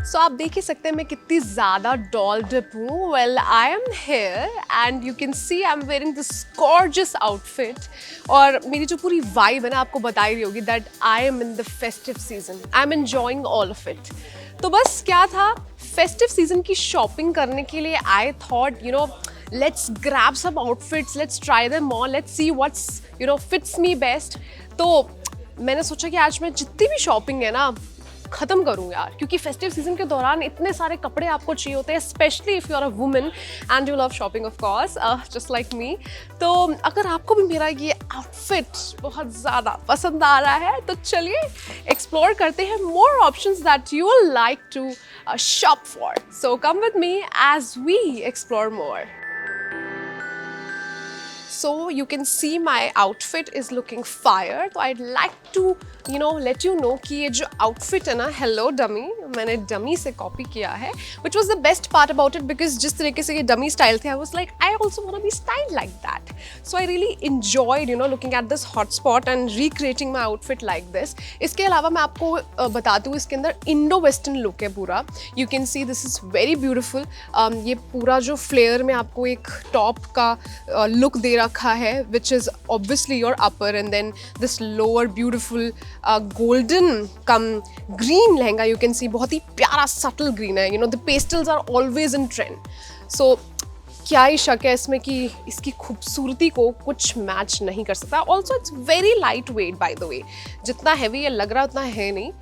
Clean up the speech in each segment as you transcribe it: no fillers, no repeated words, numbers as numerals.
सो आप देख ही सकते हैं मैं कितनी ज़्यादा डॉल्ड अप हूँ. Well I am here and you can C I am wearing this gorgeous outfit. और मेरी जो पूरी वाइब है ना आपको बता ही रही होगी that I am in the festive season. I am enjoying all of it. तो बस क्या था, फेस्टिव सीजन की शॉपिंग करने के लिए I thought let's grab some outfits, let's try them all, let's see what's fits me best. तो मैंने सोचा कि आज मैं जितनी भी शॉपिंग है ना ख़त्म करूँ यार, क्योंकि फेस्टिव सीजन के दौरान इतने सारे कपड़े आपको चाहिए होते हैं, specially if you are a woman and you love shopping of course just like me. तो अगर आपको भी मेरा ये आउटफिट बहुत ज़्यादा पसंद आ रहा है तो चलिए एक्सप्लोर करते हैं more options that you will like to shop for. So come with me as we explore more. So you can see my outfit is looking fire. तो I'd like to let you know कि ये जो outfit है ना, hello dummy, मैंने dummy से copy किया है, which was the best part about it because जिस तरीके से ये dummy style थे, I was like I also want to be styled like that. So I really enjoyed looking at this hotspot and recreating my outfit like this. इसके अलावा मैं आपको बता दूँ इसके अंदर Indo-Western look है पूरा. You can see this is very beautiful. ये पूरा जो flare में आपको एक top का look दे रखा है, which is obviously your upper, and then this lower beautiful golden come green lehenga. You can see बहुत ही प्यारा subtle green है. The pastels are always in trend. So क्या ही शक है इसमें कि इसकी खूबसूरती को कुछ मैच नहीं कर सकता. Also it's very light weight by the way. जितना हैवी ये लग रहा है उतना है नहीं.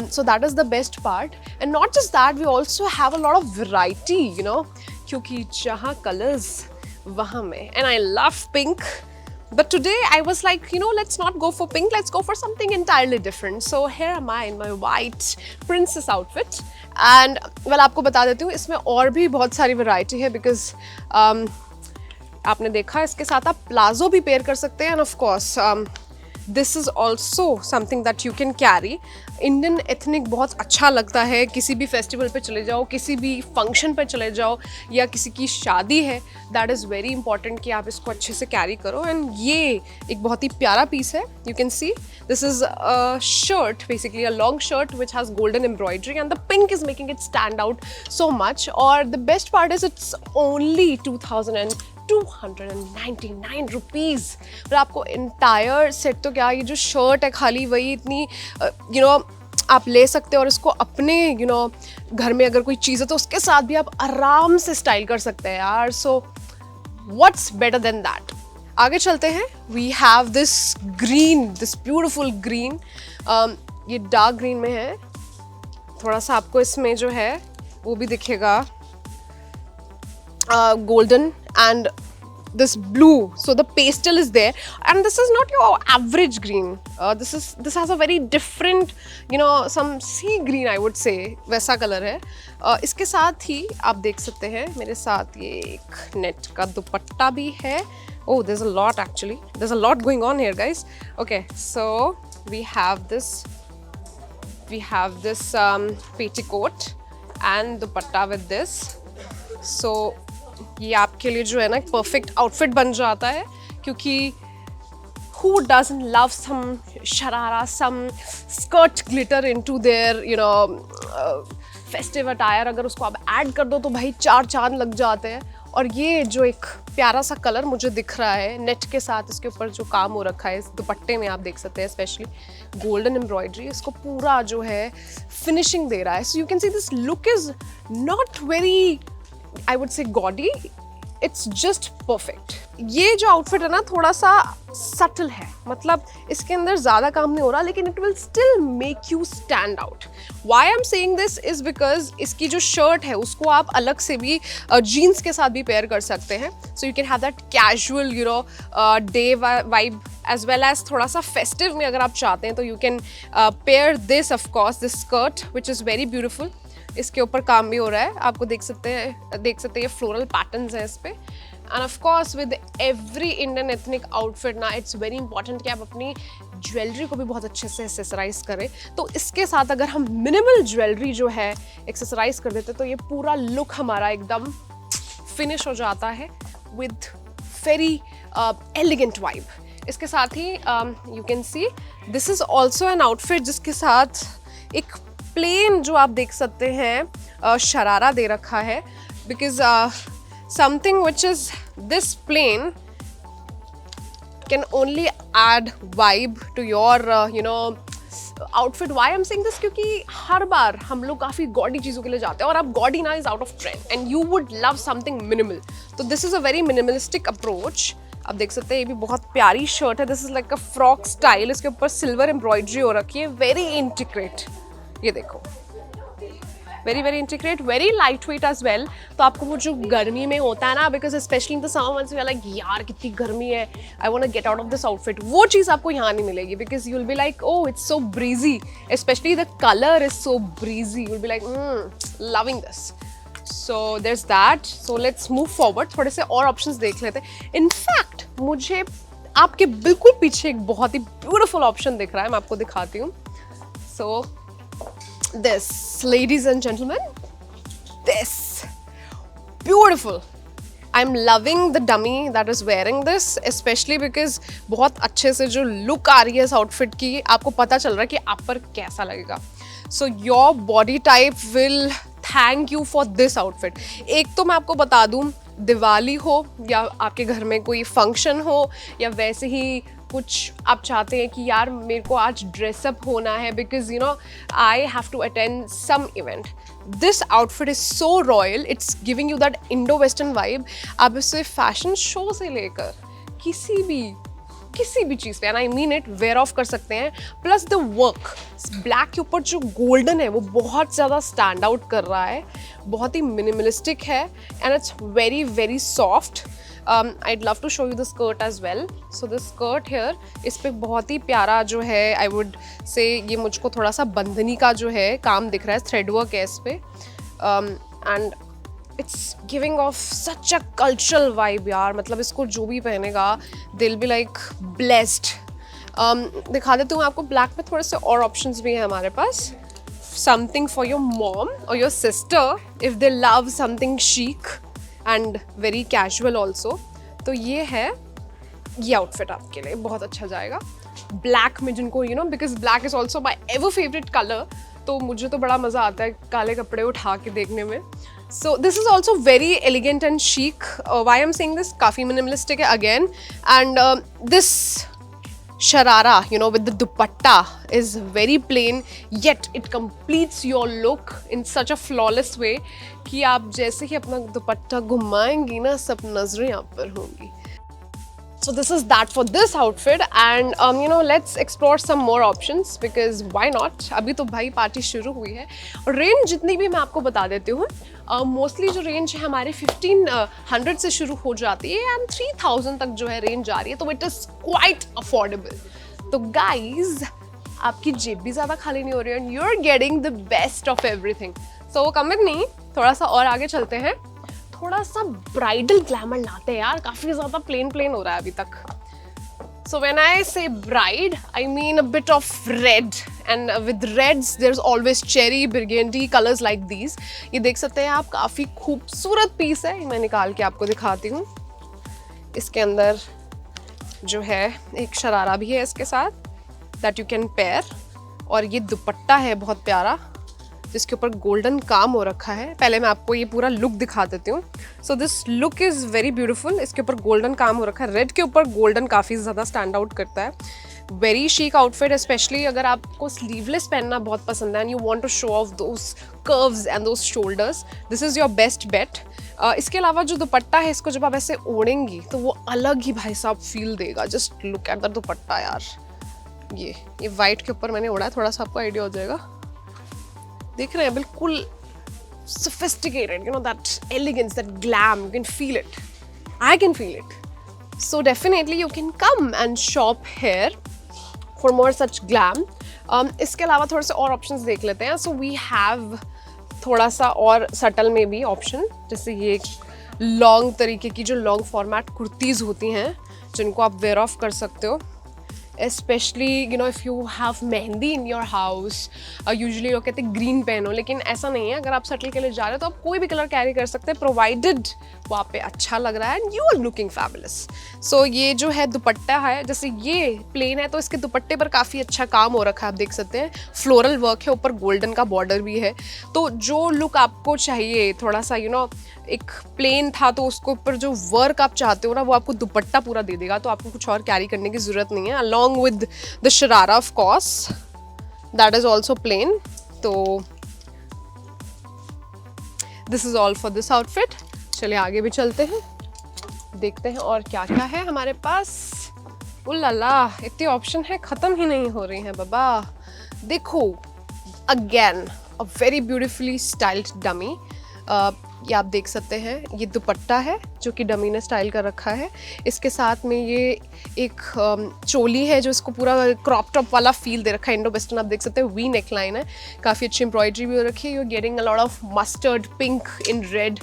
So that is the best part. And not just that, we also have a lot of variety क्योंकि जहाँ कलर्स वहाँ में. And I love pink. But today I was like, let's not go for pink, let's go for something entirely different. So here am I in my white princess outfit. And well, आपको बता देती हूँ इसमें और भी बहुत सारी variety है because आपने देखा इसके साथ आप प्लाजो भी पेयर कर सकते हैं. And of course this is also something that you can carry. Indian ethnic बहुत अच्छा लगता है. किसी भी फेस्टिवल पे चले जाओ, किसी भी फंक्शन पे चले जाओ, या किसी की शादी है, दैट इज़ वेरी इंपॉर्टेंट कि आप इसको अच्छे से कैरी करो. एंड ये एक बहुत ही प्यारा पीस है. You can see this is a shirt, basically a long shirt which has golden embroidery and the pink is making it stand out so much. और the best part is it's only 2,299 rupees. और आपको entire set तो क्या, ये जो shirt है खाली वही इतनी आप ले सकते हो. और इसको अपने घर में अगर कोई चीज़ है तो उसके साथ भी आप आराम से स्टाइल कर सकते हैं यार. So what's better than that. आगे चलते हैं. We have this green, this beautiful green. ये डार्क ग्रीन में है. थोड़ा सा आपको इसमें जो है वो भी दिखेगा golden and this blue, so the pastel is there, and this is not your average green. This has a very different some sea green I would say, वैसा कलर है. इसके साथ ही आप देख सकते हैं मेरे साथ ये एक नेट का दुपट्टा भी है. Oh, there's a lot actually. There's a lot going on here, guys. Okay, so we have this petticoat and dupatta with this. So ये आपके लिए जो है ना परफेक्ट आउटफिट बन जाता है, क्योंकि who doesn't love some sharara, some skirt glitter into their festive attire. अगर उसको आप ऐड कर दो तो भाई 4 चांद लग जाते हैं. और ये जो एक प्यारा सा कलर मुझे दिख रहा है नेट के साथ, इसके ऊपर जो काम हो रखा है इस दुपट्टे में आप देख सकते हैं, स्पेशली गोल्डन एम्ब्रॉयडरी इसको पूरा जो है फिनिशिंग दे रहा है. So you can see this look is not very I would say gaudy, it's just perfect. ये जो आउटफिट है ना थोड़ा सा सटल है, मतलब इसके अंदर ज़्यादा काम नहीं हो रहा, लेकिन it will still make you stand out. Why I'm saying this is because इसकी जो शर्ट है उसको आप अलग से भी जीन्स के साथ भी पेयर कर सकते हैं. So you can have that casual day vibe as well as थोड़ा सा festive में अगर आप चाहते हैं तो you can pair this, of course, this skirt which is very beautiful. इसके ऊपर काम भी हो रहा है, आपको देख सकते हैं ये फ्लोरल पैटर्न्स हैं इस पे. End of course with every Indian ethnic outfit ना इट्स वेरी इंपॉर्टेंट कि आप अपनी ज्वेलरी को भी बहुत अच्छे से एक्सेसराइज करें. तो इसके साथ अगर हम मिनिमल ज्वेलरी जो है एक्सेसराइज कर देते तो ये पूरा लुक हमारा एकदम फिनिश हो जाता है विद वेरी एलिगेंट वाइब. इसके साथ ही you can see this is also an outfit जिसके साथ एक प्लेन जो आप देख सकते हैं शरारा दे रखा है, because something which is this plain can only add vibe to your outfit. Why I am saying this, क्योंकि हर बार हम लोग काफ़ी गॉडी चीज़ों के लिए जाते हैं और अब गॉडी ना is out of trend and you would love something minimal. तो this is a very minimalistic approach. आप देख सकते हैं ये भी बहुत प्यारी शर्ट है. This is like a frock style. इसके ऊपर सिल्वर एम्ब्रॉयडरी हो रखी है. Very intricate. ये देखो, very very intricate, very light weight as well. तो आपको वो जो गर्मी में होता है ना, because specially in the summer months we are like यार कितनी गर्मी है, I want to get out of this outfit, वो चीज़ आपको यहाँ नहीं मिलेगी. Because you will be like oh it's so breezy, specially the colour is so breezy. You will be like loving this. So there is that. So let's move forward. थोड़े से और options देख लेते हैं. इनफैक्ट मुझे आपके बिल्कुल पीछे एक बहुत ही ब्यूटिफुल ऑप्शन दिख रहा है, मैं आपको दिखाती हूँ. सो this, ladies and gentlemen, this beautiful. I'm loving the dummy that is wearing this, especially because बहुत अच्छे से जो लुक आ रही है इस आउटफिट की, आपको पता चल रहा है कि आप पर कैसा लगेगा. So your body type will thank you for this outfit. एक तो मैं आपको बता दूँ, दिवाली हो या आपके घर में कोई फंक्शन हो या वैसे ही कुछ आप चाहते हैं कि यार मेरे को आज ड्रेसअप होना है because you know I have to attend some event, this outfit is so royal. It's giving you that Indo western vibe. आप इसे फैशन शो से लेकर किसी भी चीज़ पे, and I mean it, wear off कर सकते हैं. प्लस द वर्क ब्लैक के ऊपर जो गोल्डन है वो बहुत ज़्यादा स्टैंड आउट कर रहा है. बहुत ही मिनिमलिस्टिक है and it's very very soft. I'd love to show you the skirt as well. So this skirt here, इस पे बहुत ही प्यारा जो है, I would say ये मुझको थोड़ा सा बंधनी का जो है काम दिख रहा है, थ्रेड वर्क है इस पे. And it's giving off such a cultural vibe यार. मतलब इसको जो भी पहनेगा they'll be like blessed. दिखा देती हूँ आपको. ब्लैक में थोड़े से और ऑप्शंस भी हैं हमारे पास. Something for your mom or your sister if they love something chic and very casual also. तो ये है, ये आउटफिट आपके लिए बहुत अच्छा जाएगा. ब्लैक में जिनको you know, because black is also my ever favourite colour, तो मुझे तो बड़ा मज़ा आता है काले कपड़े उठा के देखने में. So this is also very elegant and chic. Why am saying this, काफ़ी मिनिमलिस्टिक है again. And this sharara, you know, with the dupatta is very plain, yet it completes your look in such a flawless way कि आप जैसे ही अपना दुपट्टा घुमाएंगी ना, सब नजरें आप पर होंगी. So this is that for this outfit, and you know, let's explore some more options because why not? अभी तो भाई पार्टी शुरू हुई है. और रेंज जितनी भी मैं आपको बता देती हूँ, मोस्टली जो रेंज है हमारे 1500 से शुरू हो जाती है एंड 3000 तक जो है रेंज जा रही है, तो इट इज़ क्वाइट अफोर्डेबल. तो गाइज आपकी जेब भी ज़्यादा खाली नहीं हो रही है and you are getting the best of everything. So come with me, थोड़ा सा और आगे चलते हैं. थोड़ा सा ब्राइडल ग्लैमर लाते हैं यार, काफ़ी ज़्यादा प्लेन हो रहा है अभी तक. So when I say bride, I mean a bit of red, and with reds there's always cherry, burgundy colors like these. ये देख सकते हैं आप, काफ़ी खूबसूरत पीस है. मैं निकाल के आपको दिखाती हूँ. इसके अंदर जो है एक शरारा भी है इसके साथ, that you can pair. और ये दुपट्टा है बहुत प्यारा जिसके ऊपर गोल्डन काम हो रखा है. पहले मैं आपको ये पूरा लुक दिखा देती हूँ. So this look is very beautiful. इसके ऊपर गोल्डन काम हो रखा है. रेड के ऊपर गोल्डन काफ़ी ज़्यादा स्टैंड आउट करता है. वेरी शीक आउटफिट, स्पेशली अगर आपको स्लीवलेस पहनना बहुत पसंद है and you want to show off those curves and those shoulders, this is your best bet. इसके अलावा जो दुपट्टा है, इसको जब आप ऐसे ओढ़ेंगी तो वो अलग ही भाई साहब फील देगा. जस्ट लुक एट द दुपट्टा यार. ये वाइट के ऊपर मैंने ओढ़ा है, थोड़ा सा आपको आइडिया हो जाएगा. देख रहे हैं, बिल्कुल sophisticated, you know, that elegance, that glam, you can feel it. I can feel it. So definitely you can come and shop here for more such glam. इसके अलावा थोड़े से और options देख लेते हैं. So we have थोड़ा सा और subtle में भी option, जैसे ये लॉन्ग तरीके की जो लॉन्ग फॉर्मेट कुर्तीज़ होती हैं जिनको आप वेयर ऑफ कर सकते हो. Specially you know if you have mehndi in your house, usually लोग कहते हैं ग्रीन पहनो, लेकिन ऐसा नहीं है। अगर आप सटल के लिए जा रहे हो तो आप कोई भी कलर कैरी कर सकते हैं, प्रोवाइडेड वो आप पे अच्छा लग रहा है and you are looking fabulous. So ये जो है दुपट्टा है, जैसे ये प्लेन है तो इसके दुपट्टे पर काफ़ी अच्छा काम हो रखा है, आप देख सकते हैं फ्लोरल वर्क है, ऊपर गोल्डन का बॉर्डर भी है। तो जो लुक आपको चाहिए थोड़ा सा यू नो एक प्लेन था तो उसके ऊपर जो वर्क आप चाहते हो ना वो आपको दुपट्टा पूरा दे देगा, तो आपको कुछ और कैरी करने की ज़रूरत नहीं है। Along with the sharara of course that is also plain. तो this is all for this outfit. चलिए आगे भी चलते हैं, देखते हैं और क्या क्या है हमारे पास। उल्लाला, इतने ऑप्शन है, ख़त्म ही नहीं हो रही हैं बाबा। देखो again a very beautifully styled dummy. ये आप देख सकते हैं, ये दुपट्टा है जो कि डमी ने स्टाइल कर रखा है। इसके साथ में ये एक चोली है जो इसको पूरा क्रॉप टॉप वाला फील दे रखा है, इंडो वेस्टर्न। आप देख सकते हैं वी नेक लाइन है, काफ़ी अच्छी एम्ब्रॉयडरी भी हो रखी है। You are getting a lot of mustard pink in red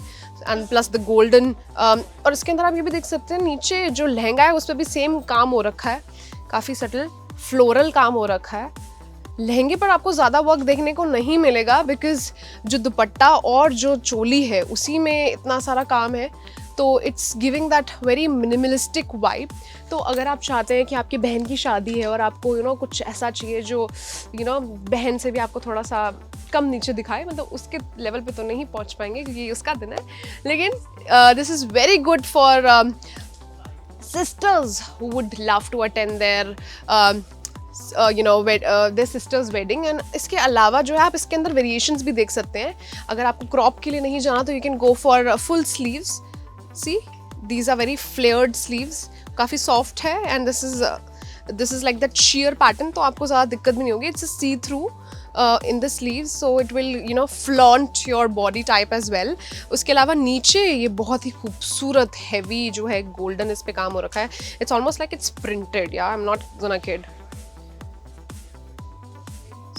and plus the golden. और इसके अंदर आप ये भी देख सकते हैं नीचे जो लहंगा है उस पर भी सेम काम हो रखा है, काफ़ी सटल फ्लोरल काम हो रखा है। लहंगे पर आपको ज़्यादा वर्क देखने को नहीं मिलेगा बिकॉज जो दुपट्टा और जो चोली है उसी में इतना सारा काम है, तो it's giving that very minimalistic vibe. तो अगर आप चाहते हैं कि आपकी बहन की शादी है और आपको यू नो कुछ ऐसा चाहिए जो यू नो बहन से भी आपको थोड़ा सा कम नीचे दिखाए, मतलब उसके लेवल पे तो नहीं पहुंच पाएंगे क्योंकि उसका दिन है, लेकिन this is very good for sisters who would love to attend their their sister's wedding। And इसके अलावा जो है आप इसके अंदर वेरिएशंस भी देख सकते हैं। अगर आपको क्रॉप के लिए नहीं जाना तो you can go for full sleeves. See these are very flared sleeves, काफ़ी सॉफ्ट है and this is like that sheer pattern, तो आपको ज़्यादा दिक्कत भी नहीं होगी। It's see through in the sleeves, so it will you know flaunt your body type as well। उसके अलावा नीचे ये बहुत ही खूबसूरत हैवी जो है गोल्डन इस पे काम हो रखा है। It's almost like it's printed, या I am not gonna kid.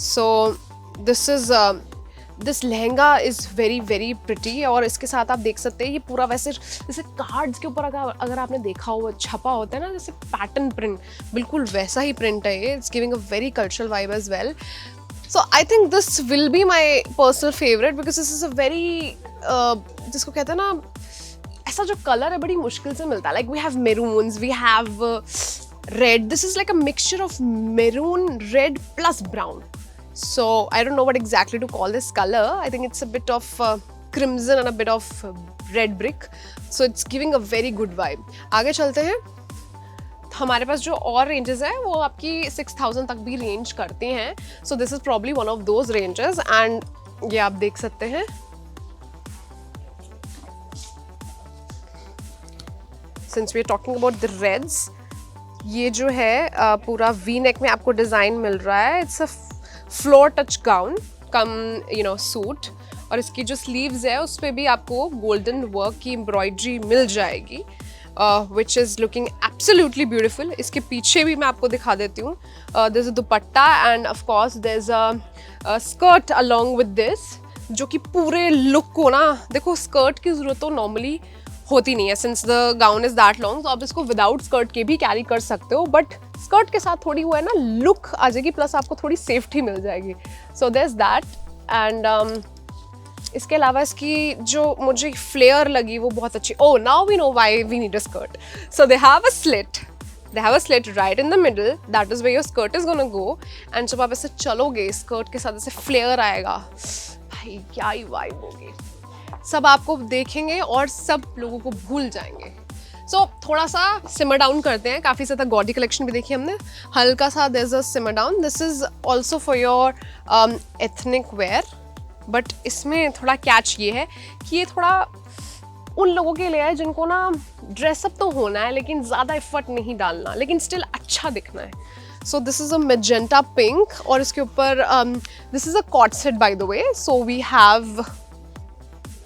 So this lehenga is very very pretty. और इसके साथ आप देख सकते हैं ये पूरा वैसे जैसे कार्ड्स के ऊपर अगर आपने देखा हो छपा होता है ना जैसे पैटर्न प्रिंट, बिल्कुल वैसा ही प्रिंट है ये। It's giving a very cultural vibe as well. So I think this will be my personal favorite because this is a very जिसको कहते हैं ना, ऐसा जो कलर है बड़ी मुश्किल से मिलता है। Like we have maroons, we have red. This is like a mixture of maroon, red plus brown. So I don't know what exactly to call this color. I think it's a bit of crimson and a bit of red brick. So it's giving a very good vibe. आगे चलते हैं। हमारे पास जो और ranges हैं वो आपकी 6000 तक भी रेंज करते हैं। So this is probably one of those ranges एंड ये आप देख सकते हैं। Since we are talking about the reds, ये जो है पूरा वी नेक में आपको डिज़ाइन मिल रहा है। It's a floor touch gown come you know suit, और इसकी जो स्लीव्स है उस पर भी आपको गोल्डन वर्क की एम्ब्रॉयडरी मिल जाएगी, which is looking absolutely beautiful। इसके पीछे भी मैं आपको दिखा देती हूँ। there's a dupatta and of course there's a skirt along with this, जो कि पूरे लुक को ना, देखो स्कर्ट की ज़रूरत तो नॉर्मली होती नहीं है since the gown is that long, तो आप इसको विदाउट स्कर्ट के भी कैरी कर सकते हो, बट स्कर्ट के साथ थोड़ी वो है ना लुक आ जाएगी, प्लस आपको थोड़ी सेफ्टी मिल जाएगी। सो there's that and इसके अलावा इसकी जो मुझे फ्लेयर लगी वो बहुत अच्छी। Oh now we know why we need a skirt. So they have a slit right in the middle, that is where your skirt is gonna go. And जब आप ऐसे चलोगे स्कर्ट के साथ ऐसे फ्लेयर आएगा, भाई क्या ही वाइब होगी। सब आपको देखेंगे और सब लोगों को भूल जाएंगे। सो थोड़ा सा सिमर डाउन करते हैं। काफ़ी ज़्यादा गॉडी कलेक्शन भी देखी हमने, हल्का सा there is a shimmer down. This is also for your ethnic wear, but इसमें थोड़ा कैच ये है कि ये थोड़ा उन लोगों के लिए है जिनको ना ड्रेसअप तो होना है लेकिन ज़्यादा एफर्ट नहीं डालना, लेकिन स्टिल अच्छा दिखना है। So this is a magenta pink और इसके ऊपर this is a coord set by the way, so we have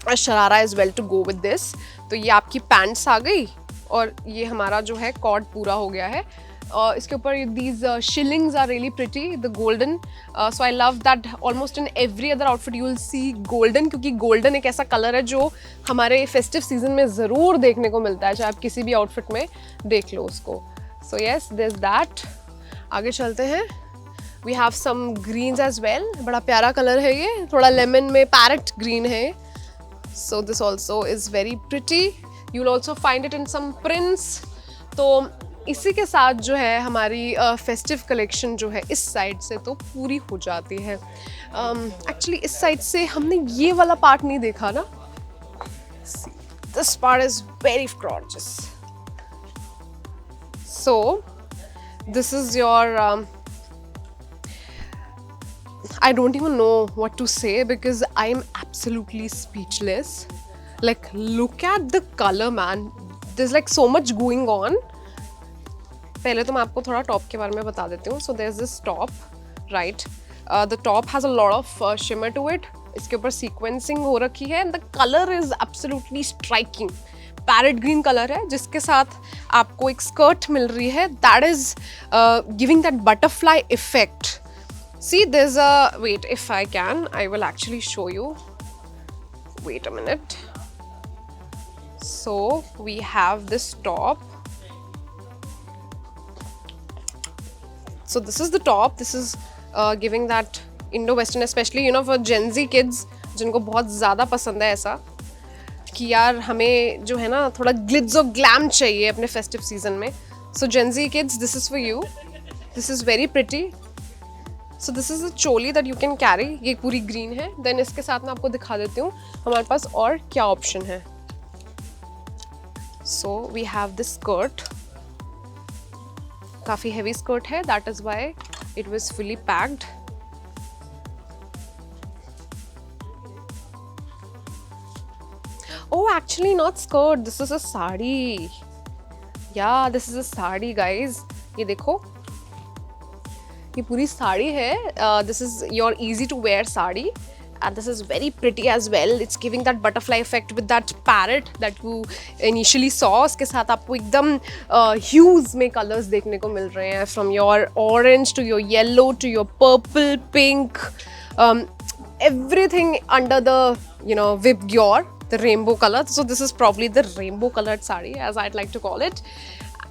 a sharara as well to go with this. तो ये आपकी पैंट्स आ गई और ये हमारा जो है कॉट पूरा हो गया है। इसके ऊपर these shillings are really pretty, the golden. So I love that almost in every other outfit you will see golden, क्योंकि गोल्डन एक ऐसा कलर है जो हमारे फेस्टिव सीजन में ज़रूर देखने को मिलता है, चाहे आप किसी भी आउटफिट में देख लो उसको। So yes there is that आगे चलते हैं. We have some greens as well. बड़ा प्यारा कलर है ये, थोड़ा लेमन में पैरेट ग्रीन है. So this also is very pretty. You'll also find it in some prints. तो इसी के साथ जो है हमारी फेस्टिव कलेक्शन जो है इस साइड से तो पूरी हो जाती है. एक्चुअली इस साइड से हमने ये वाला पार्ट नहीं देखा ना. This part is very gorgeous. So this is your I don't even know what to say because I am absolutely speechless. Like, look at the color, man. There's like so much going on. पहले तो मैं आपको थोड़ा top के बारे में बता देती हूँ. So there's this top, right? The top has a lot of shimmer to it. इसके ऊपर sequencing हो रखी है and the color is absolutely striking. Parrot green colour है जिसके साथ आपको एक स्कर्ट मिल रही है. That is giving that butterfly effect. See, there's a, wait, if I can, I will actually show you. Wait a minute. So we have this top. So this is the top. This is giving that Indo-Western, especially, you know, for Gen Z kids, जिनको बहुत ज़्यादा पसंद है ऐसा कि यार हमें जो है ना थोड़ा ग्लिट्स और ग्लैम चाहिए अपने फेस्टिव सीजन में. So Gen Z kids, this is for you. This is very pretty. So this is a choli that you can carry. ये पूरी ग्रीन है. Then इसके साथ मैं आपको दिखा देती हूँ हमारे पास और क्या ऑप्शन है. So we have this skirt. काफ़ी heavy skirt है. That is why it was fully packed. Oh, actually not skirt. This is a sari. Yeah, this is a sari, guys. ये देखो. ये पूरी साड़ी है. This is your easy to wear sari and this is very pretty as well. It's giving that butterfly effect with that parrot that you initially saw. उसके साथ आपको एकदम hues में colors देखने को मिल रहे हैं, from your orange to your yellow to your purple, pink, everything under the, you know, Vibgyor, the rainbow color. So this is probably the rainbow colored sari as I'd like to call it.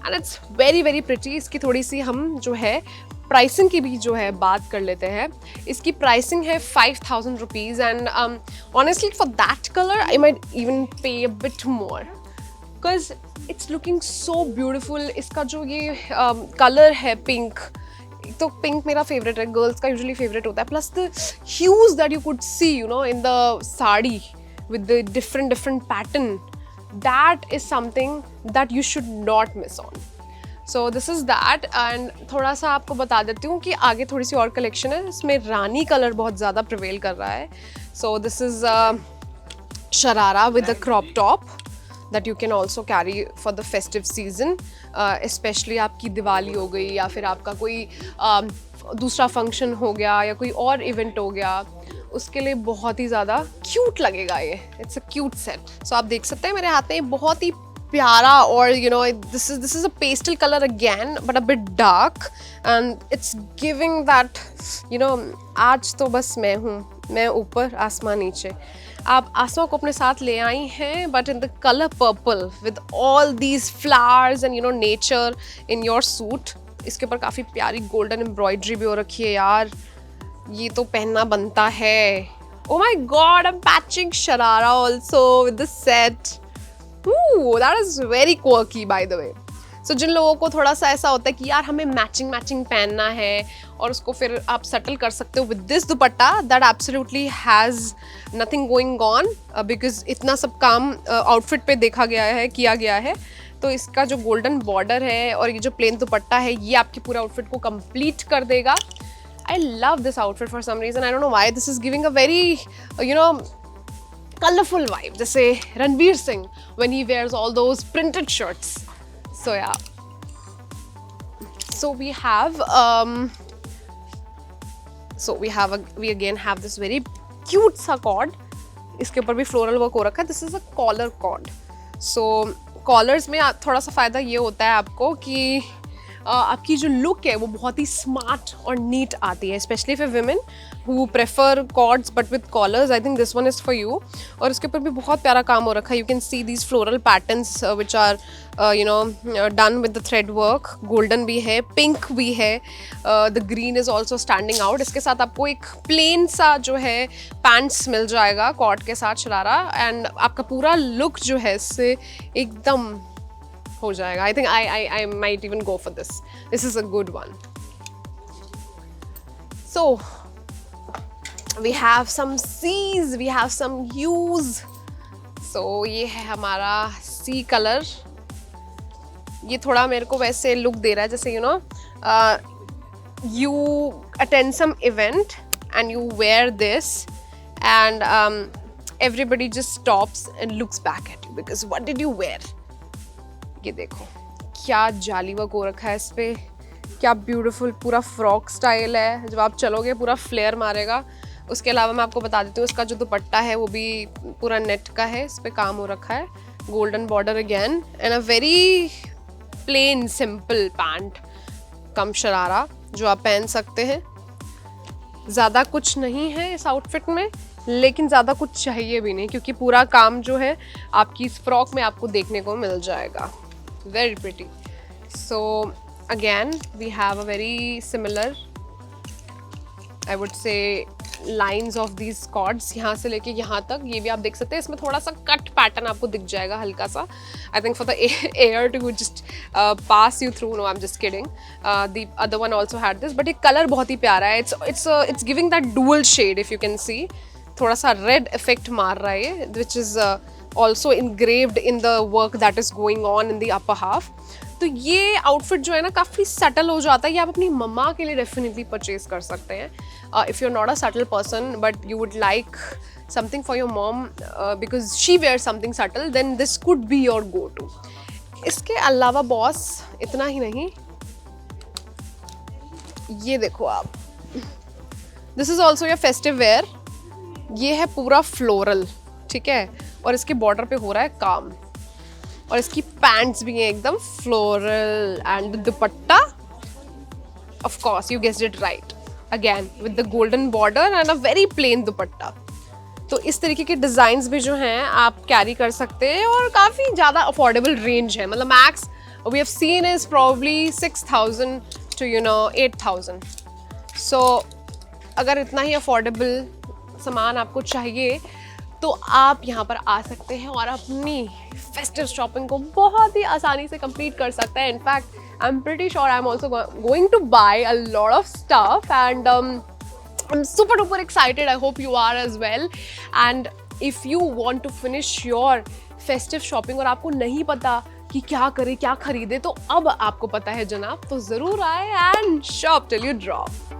And it's very very pretty. इसकी थोड़ी सी हम जो है pricing की भी जो है बात कर लेते हैं. इसकी प्राइसिंग है 5,000 rupees and honestly for that colour I might even pay a bit more because it's looking so beautiful. इसका जो ये कलर है पिंक, तो पिंक मेरा फेवरेट है, गर्ल्स का यूजुअली फेवरेट होता है. Plus the huge that you could see, you know, in the sari with the different pattern, that is something that you should not miss on. So this is that. and थोड़ा सा आपको बता देती हूँ कि आगे थोड़ी सी और कलेक्शन है. इसमें रानी कलर बहुत ज़्यादा प्रिवेल कर रहा है. So this is sharara with a crop top that you can also carry for the festive season. Especially आपकी दिवाली हो गई या फिर आपका कोई दूसरा फंक्शन हो गया या कोई और इवेंट हो गया, उसके लिए बहुत ही ज़्यादा क्यूट लगेगा ये. It's a cute set. So आप देख सकते हैं मेरे हाथ में बहुत ही प्यारा और you know this is a pastel colour again but a bit dark and it's giving that, you know, आज तो बस मैं हूँ, मैं ऊपर आसमान नीचे. आप आसमान को अपने साथ ले आई हैं but in the colour purple with all these flowers and you know nature in your suit. इसके ऊपर काफ़ी प्यारी गोल्डन एम्ब्रॉयडरी भी हो रखी है यार. ये तो पहनना बनता है. Oh my god, I'm patching sharara also with the set. Ooh, that is very quirky by the way. So जिन लोगों को थोड़ा सा ऐसा होता है कि यार हमें मैचिंग पहनना है और उसको फिर आप सटल कर सकते हो with this dupatta, that absolutely has nothing going on because इतना सब काम आउटफिट पे देखा गया है, किया गया है. तो इसका जो गोल्डन बॉर्डर है और ये जो प्लेन दुपट्टा है ये आपके पूरे आउटफिट को कंप्लीट कर देगा. I love this outfit for some reason. I don't know why. This is giving a very, you know, colorful vibe. जैसे Ranveer Singh when he wears all those printed shirts. So yeah. So we have we again have this very cute सा cord. इसके ऊपर भी floral work हो रखा है. This is a collar cord. So collars में थोड़ा सा फ़ायदा ये होता है आपको कि आपकी जो लुक है वो बहुत ही स्मार्ट और नीट आती है, specially for women who prefer cords but with collars. I think this one is for you. और इसके ऊपर भी बहुत प्यारा काम हो रखा है. You can see these floral patterns which are done with the thread work. Golden भी है, pink भी है, the green is also standing out. इसके साथ आपको एक plain सा जो है pants मिल जाएगा कॉर्ड के साथ शरारा, and आपका पूरा look जो है इससे एकदम हो जाएगा. I think I might even go for this. This is a good one. So we have some C's, we have some U's. So ये है हमारा C कलर. ये थोड़ा मेरे को वैसे लुक दे रहा है जैसे you attend some event and you wear this and everybody just stops and looks back at you because what did you wear? ये देखो क्या जाली वर्क हो रखा है इस पे, क्या ब्यूटीफुल पूरा फ्रॉक स्टाइल है. जब आप चलोगे पूरा फ्लेयर मारेगा. उसके अलावा मैं आपको बता देती हूँ इसका जो दुपट्टा है वो भी पूरा नेट का है, इस पे काम हो रखा है. Golden border again and a very plain simple pant cum sharara जो आप पहन सकते हैं. ज़्यादा कुछ नहीं है इस आउटफिट में, लेकिन ज़्यादा कुछ चाहिए भी नहीं क्योंकि पूरा काम जो है आपकी इस फ्रॉक में आपको देखने को मिल जाएगा. Very pretty. So again we have a very similar I would say lines of these cords यहाँ से लेके यहाँ तक. ये भी आप देख सकते हैं, इसमें थोड़ा सा कट पैटर्न आपको दिख जाएगा हल्का सा. I think for the air to just pass you through. No I am just kidding. The other one also had this, but ये कलर बहुत ही प्यारा है. It's giving that dual shade. If you can see थोड़ा सा red effect मार रहा है which is also engraved in the work that is going on in the upper half. तो ये आउटफिट जो है ना काफ़ी सटल हो जाता है. ये आप अपनी मम्मा के लिए डेफिनेटली परचेज कर सकते हैं. If you're not a subtle person but you would like something for your mom because she wears something subtle, then this could be your go-to. इसके अलावा बॉस इतना ही नहीं, ये देखो आप, this is also your festive wear. ये है पूरा फ्लोरल, ठीक है, और इसके बॉर्डर पे हो रहा है काम, और इसकी पैंट्स भी हैं एकदम floral and dupatta of course you guessed it right, again with the golden border and a very plain दुपट्टा. तो इस तरीके के डिज़ाइंस भी जो हैं आप कैरी कर सकते हैं और काफ़ी ज़्यादा अफोर्डेबल रेंज है. मतलब max we have seen is probably 6,000 to 8,000. So अगर इतना ही अफोर्डेबल सामान आपको चाहिए तो आप यहाँ पर आ सकते हैं और अपनी फेस्टिव शॉपिंग को बहुत ही आसानी से कंप्लीट कर सकते हैं. In fact I'm pretty sure I'm also going to buy a lot of stuff and I'm super duper excited. I hope you are as well. And if you want to finish your festive shopping और आपको नहीं पता कि क्या करें क्या खरीदे, तो अब आपको पता है जनाब, तो ज़रूर आए and shop till you drop.